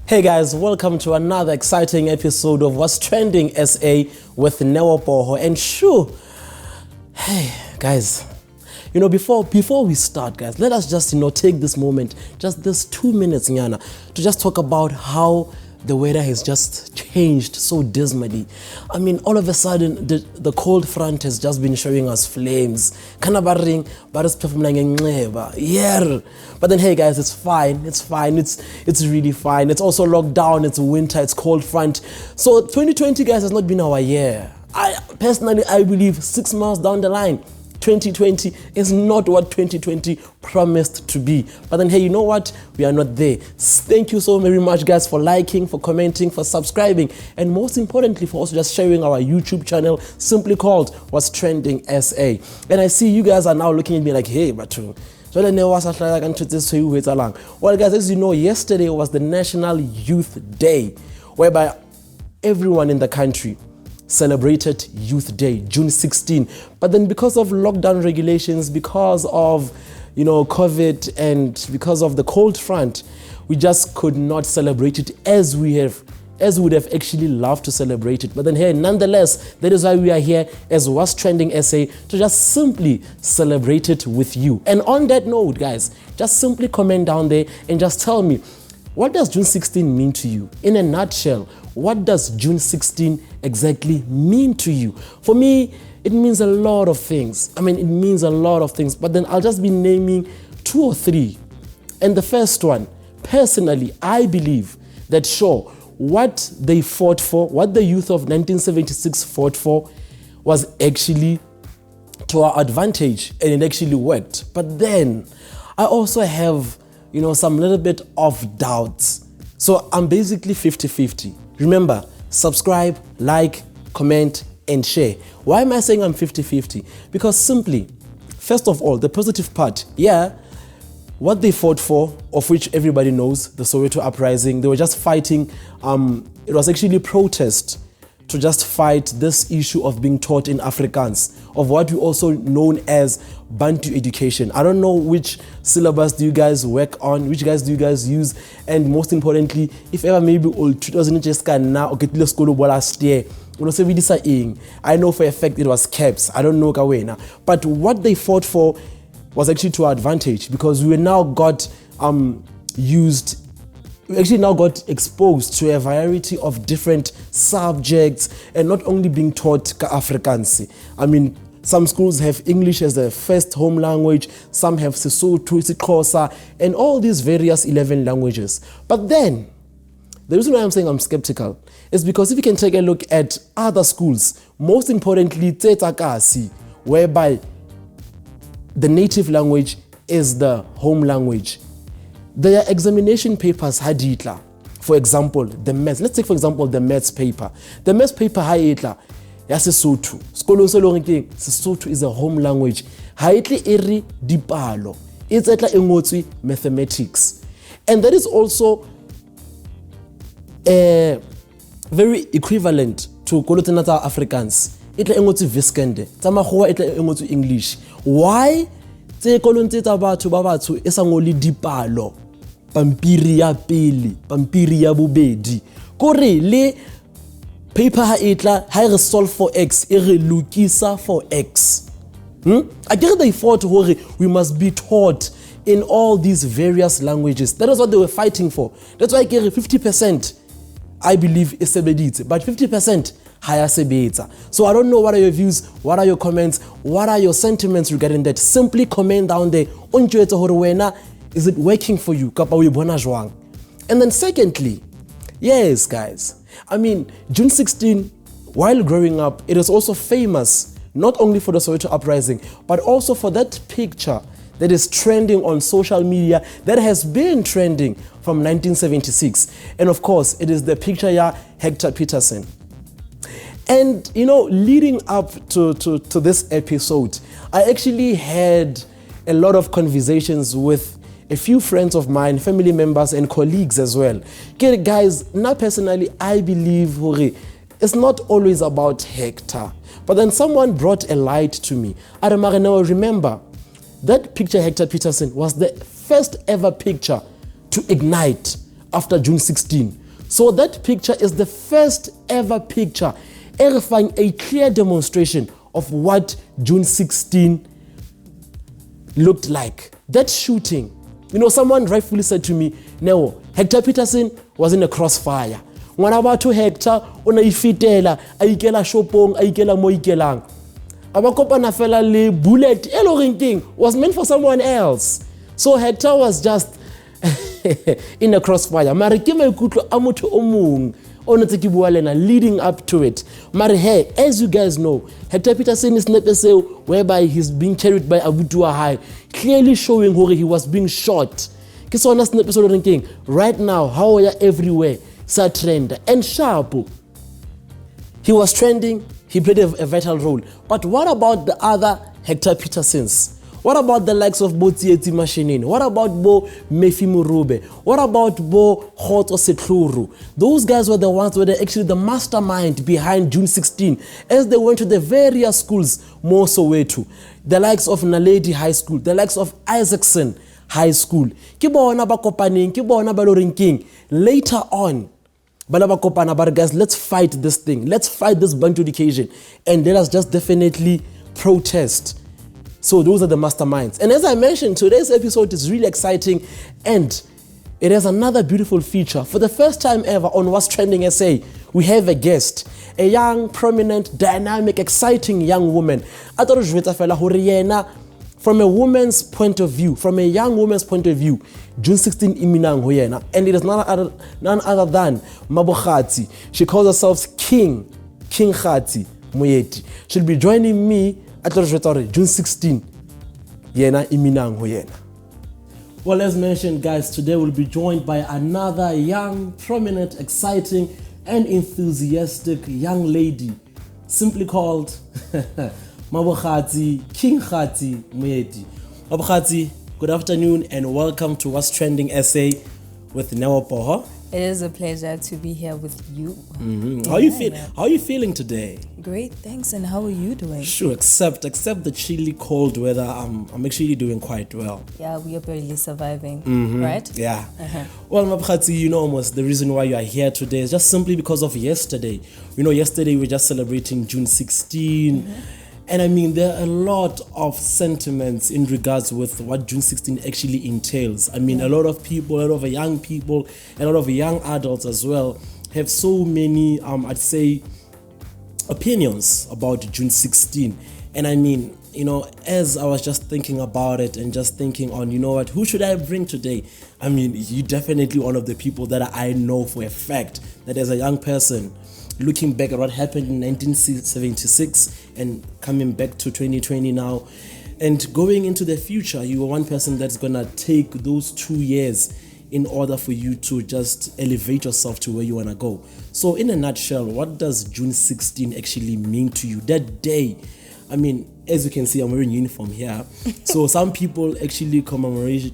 Hey guys, welcome to another exciting episode of What's Trending SA with Neo Poho. And hey guys, before we start, guys, let us just take this moment, just this 2 minutes, to just talk about how the weather has just changed so dismally. I mean, all of a sudden, the cold front has just been showing us flames. Yeah. But then, hey guys, it's fine. It's really fine. It's also lockdown. It's winter. It's cold front. So 2020, guys, has not been our year. I believe 6 months down the line, 2020 is not what 2020 promised to be. But then, hey, you know what? We are not there. Thank you so very much, guys, for liking, for commenting, for subscribing, and most importantly, for also just sharing our YouTube channel, simply called What's Trending SA. And I see you guys are now looking at me like, hey, Batu. Well, guys, as you know, yesterday was the National Youth Day, whereby everyone in the country celebrated Youth Day, June 16. But then because of lockdown regulations, because of COVID, and because of the cold front, we just could not celebrate it as we would have actually loved to celebrate it. But then here, nonetheless, that is why we are here as What's Trending SA, to just simply celebrate it with you. And on that note, guys, just simply comment down there and just tell me, what does June 16 mean to you? In a nutshell, what does June 16 exactly mean to you? For me, it means a lot of things. But then I'll just be naming 2 or 3. And the first one, personally, I believe that what they fought for, what the youth of 1976 fought for, was actually to our advantage, and it actually worked. But then I also have some little bit of doubts. So I'm basically 50-50. Remember, subscribe, like, comment, and share. Why am I saying I'm 50-50? Because simply, first of all, the positive part, what they fought for, of which everybody knows, the Soweto Uprising, they were just fighting, it was actually protest to just fight this issue of being taught in Afrikaans, of what we also known as Bantu Education. I don't know which syllabus do you guys work on, which guys do you guys use, and most importantly, if ever maybe old 2000 now okay school last year, I know for a fact it was caps. I don't know Kawena. But what they fought for was actually to our advantage, because we now got exposed to a variety of different subjects, and not only being taught Afrikaans. I mean, some schools have English as their first home language, some have Sesotho, Xhosa, and all these various 11 languages. But then, the reason why I'm saying I'm skeptical is because if you can take a look at other schools, most importantly, Tsetakasi, whereby the native language is the home language, their examination papers had itla. For example, the maths. Let's take for example the maths paper. The maths paper had itla. Sesotho. Sesotho is a home language. Ha itli eri dipalo. It's etla engotsi mathematics. And that is also very equivalent to Kolotenata Afrikaans. Itla engotsi Viskende. Tsamakhoa itla engotsi English. Why? Tse kolontsetsa batho ba batsho e sa ngole dipalo. Pampiri ya pele, pampiri ya bobedi. Kore le paper ha itla ha re solve for x, e re lokisa for x. I get they fought we must be taught in all these various languages. That is what they were fighting for. That's why I get 50%, I believe, is sebeditse, but 50% higher sebetsa. So I don't know, what are your views, what are your comments, what are your sentiments regarding that? Simply comment down there. Is it working for you? And then secondly, yes guys, I mean, June 16, while growing up, it is also famous not only for the Soweto Uprising, but also for that picture that is trending on social media, that has been trending from 1976. And of course, it is the picture Hector Peterson. And leading up to this episode, I actually had a lot of conversations with a few friends of mine, family members, and colleagues as well. Okay, guys, now personally, I believe it's not always about Hector. But then someone brought a light to me. I remember that picture, Hector Peterson, was the first ever picture to ignite after June 16. So that picture is the first ever picture verifying a clear demonstration of what June 16 looked like. That shooting, someone rightfully said to me, Neo, Hector Peterson was in a crossfire. Ngwana batho Hector o na ifitela a ikela shopong a ikela mo ikelang. Abakopana fela le bullet king was meant for someone else. So Hector was just in a crossfire. Mare ke maikutlo a motho o mong o ntse ke bua lena leading up to it. Mare hey, as you guys know, Hector Peterson is not a whereby he's being carried by Abutua High, clearly showing how he was being shot. Ke sona snap so king. Right now, how we are everywhere, sa trend and sharp. He was trending, he played a vital role. But what about the other Hector Petersons? What about the likes of Bo Tsietsi Mashinini? What about Bo Mefi Murube? What about Bo Khoto Setluru? Those guys were the ones who were actually the mastermind behind June 16 as they went to the various schools, more Soweto. The likes of Naledi High School, the likes of Isaacson High School. Kibona ba kopaning, kibona ba lorinking. Later on, balaba kopana bar guys, let's fight this thing. Let's fight this Bantu Education and let us just definitely protest. So those are the masterminds. And as I mentioned, today's episode is really exciting and it has another beautiful feature. For the first time ever on What's Trending SA, we have a guest, a young, prominent, dynamic, exciting young woman. I thought it was from a woman's point of view, from a young woman's point of view, June 16 iminang hoyena, and it is none other than Mabo Khati. She calls herself King Khati Moyeti. She'll be joining me at June 16. Yena iminang hoyena. Well, as mentioned, guys, today we'll be joined by another young, prominent, exciting, and enthusiastic young lady, simply called Mabo Khati, King Khati Moyeti. Mabo Khati, good afternoon and welcome to What's Trending SA with Neo Poho. It is a pleasure to be here with you. Mm-hmm. How are you feeling today? Great, thanks. And how are you doing? Sure, except the chilly cold weather, I'm actually doing quite well. Yeah, we are barely surviving, right? Yeah. Well, Mabo Khati, almost the reason why you are here today is just simply because of yesterday. Yesterday we were just celebrating June 16. And I mean, there are a lot of sentiments in regards with what June 16 actually entails. I mean, a lot of people, a lot of young people, a lot of young adults as well have so many, I'd say, opinions about June 16. And I mean, as I was just thinking about it and just thinking on, who should I bring today? I mean, you're definitely one of the people that I know for a fact that as a young person, looking back at what happened in 1976 and coming back to 2020 now and going into the future, you are one person that's gonna take those 2 years in order for you to just elevate yourself to where you wanna go. So in a nutshell, what does June 16 actually mean to you? That day, I mean, as you can see, I'm wearing uniform here. So some people actually commemorate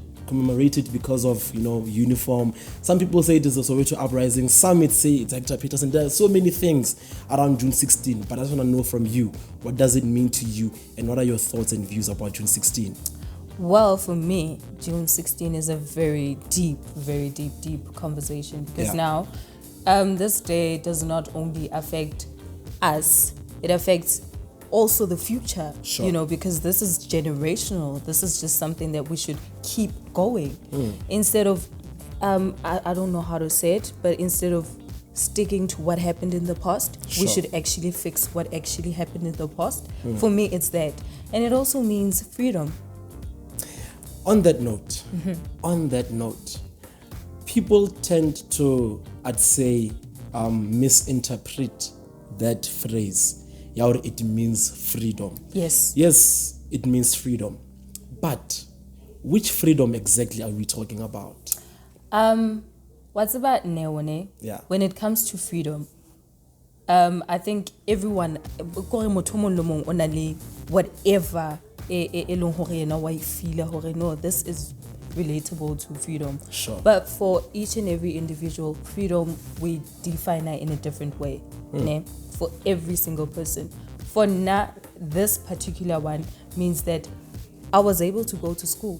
it because of uniform. Some people say it is the Soweto Uprising. Some would say it's Hector Peterson. There are so many things around June 16, but I just want to know from you, what does it mean to you and what are your thoughts and views about June 16? Well, for me, June 16 is a very deep conversation because now this day does not only affect us, it affects also the future, because this is generational. This is just something that we should keep going. Instead of, I don't know how to say it, but instead of sticking to what happened in the past, we should actually fix what actually happened in the past. For me, it's that. And it also means freedom. On that note, people tend to, I'd say, misinterpret that phrase. It means freedom. Yes, it means freedom. But which freedom exactly are we talking about? What's about Neone? Yeah. When it comes to freedom, I think everyone, whatever, no, this is relatable to freedom. Sure. But for each and every individual, freedom, we define it in a different way. For every single person. For now, this particular one means that I was able to go to school.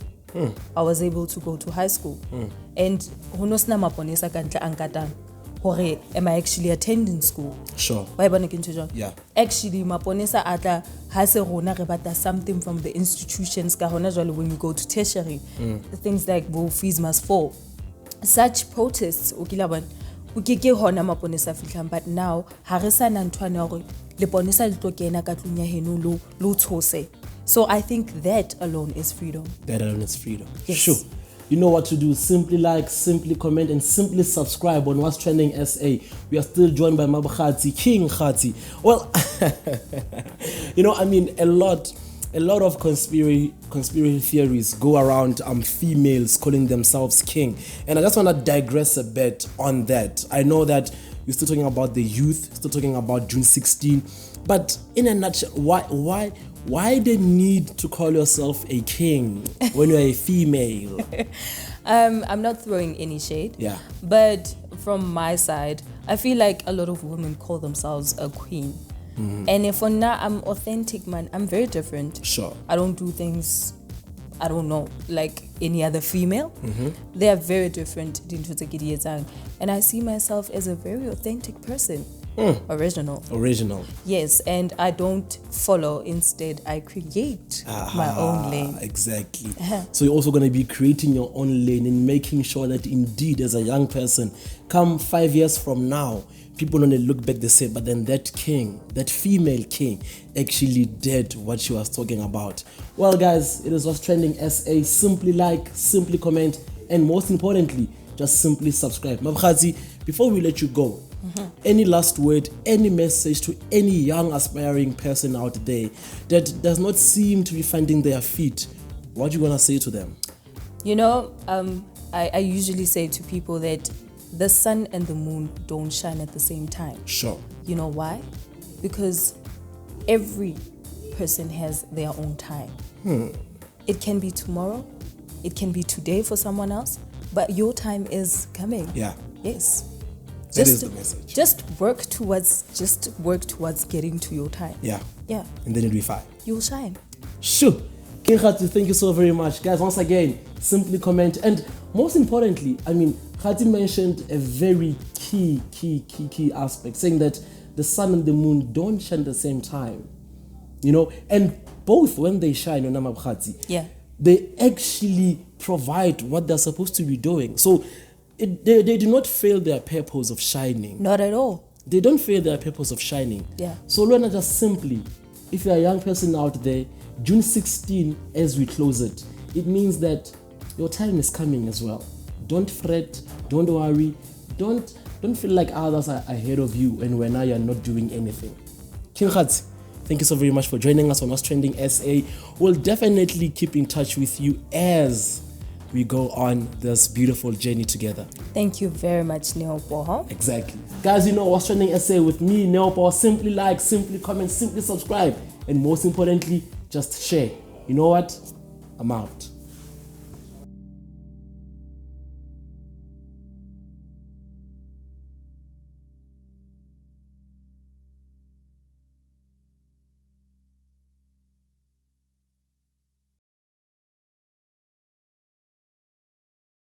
I was able to go to high school. And honosna maponesa kantle ankatang. Hore, am I actually attending school? Sure. Why bana ke ntho jwang? Yeah. Actually, maponesa atla ha se rona re bata something from the institutions ka hona jwale when you go to tertiary. The things like fees must fall. Such protests ukilabana ukike hona maponesa fihlang, but now ha re sa na nthwane hore leponesa le tlo kena ka tlung ya heno lo tshose. So I think that alone is freedom. That alone is freedom. Yes. Sure. You know what to do. Simply like, simply comment, and simply subscribe on What's Trending SA. We are still joined by Mabkhati, King Khati. Well, you know, I mean, a lot of conspiracy theories go around females calling themselves king. And I just want to digress a bit on that. I know that you're still talking about the youth, still talking about June 16, but in a nutshell, why the need to call yourself a king when you're a female? I'm not throwing any shade. Yeah. But from my side, I feel like a lot of women call themselves a queen. And if for now I'm authentic, man, I'm very different. Sure. I don't do things, I don't know, like any other female. They are very different. And I see myself as a very authentic person. Original. Yes, and I don't follow. Instead, I create my own lane. Exactly. So you're also going to be creating your own lane and making sure that indeed, as a young person, come 5 years from now, people don't look back, they say, but then that king, that female king, actually did what she was talking about. Well, guys, it is What's Trending SA. Simply like, simply comment, and most importantly, just simply subscribe. Mabkhati, before we let you go, any last word, any message to any young aspiring person out there that does not seem to be finding their feet? What do you want to say to them? You know, I usually say to people that the sun and the moon don't shine at the same time. Sure. You know why? Because every person has their own time. It can be tomorrow, it can be today for someone else, but your time is coming. Yeah. Yes. That is the message. Just work towards getting to your time. Yeah. Yeah. And then it'll be fine. You'll shine. Sure. King Khati, thank you so very much. Guys, once again, simply comment. And most importantly, I mean, Khati mentioned a very key aspect, saying that the sun and the moon don't shine at the same time. You know, and both, when they shine, yeah, they actually provide what they're supposed to be doing. So they do not fail their purpose of shining. Not at all. They don't fail their purpose of shining. Yeah. So Luana, just simply, if you're a young person out there, June 16, as we close it, it means that your time is coming as well. Don't fret, don't worry, don't feel like others are ahead of you and when now you're not doing anything. King Khati, thank you so very much for joining us on What's Trending SA. We'll definitely keep in touch with you as we go on this beautiful journey together. Thank you very much, Neo Poho. Exactly. Guys, you know What's Trending SA with me, Neo Poho. Simply like, simply comment, simply subscribe, and most importantly, just share. You know what? I'm out.